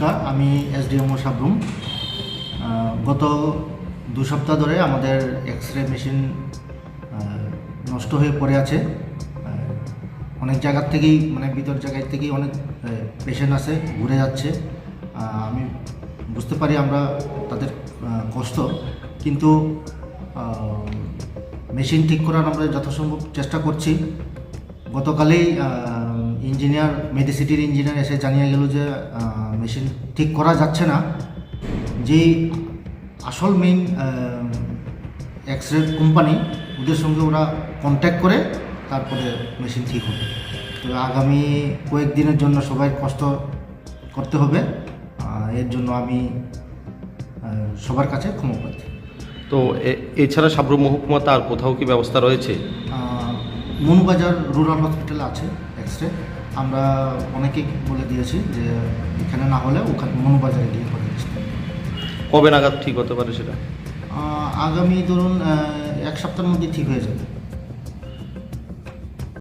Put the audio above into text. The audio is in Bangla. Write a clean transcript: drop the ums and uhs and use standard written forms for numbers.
নমস্কার, আমি এসডিএমও সাবরুম। গত 2 সপ্তাহ ধরে আমাদের এক্স-রে মেশিন নষ্ট হয়ে পড়ে আছে। অনেক জায়গার থেকেই ভিতর জায়গায় থেকেই অনেক পেশেন্ট আছে, ঘুরে যাচ্ছে। আমি বুঝতে পারি আমরা তাদের কষ্ট, কিন্তু মেশিন ঠিক করার আমরা যথাসম্ভব চেষ্টা করছি। গতকালেই ইঞ্জিনিয়ার, মেডিসিটির ইঞ্জিনিয়ার এসে জানিয়ে গেল যে মেশিন ঠিক করা যাচ্ছে না। যে আসল মেইন এক্স-রে কোম্পানি, ওদের সঙ্গে ওরা কন্ট্যাক্ট করে তারপরে মেশিন ঠিক হবে। তো আগামী কয়েকদিনের জন্য সবাই কষ্ট করতে হবে। এর জন্য আমি সবার কাছে ক্ষমা প্রার্থী। তো এছাড়া সাবরুম মহকুমাতে আর কোথাও কি ব্যবস্থা রয়েছে? মনুবাজার রুরাল হসপিটাল আছে এক্স-রে। আমরা অনেকেই বলে দিয়েছি যে এখানে না হলে ওখানে মনুবাজারে গিয়ে করে দিচ্ছি। কবে নাগাদ ঠিক হতে পারে সেটা? আগামী ধরুন 1 সপ্তাহের মধ্যে ঠিক হয়ে যাবে।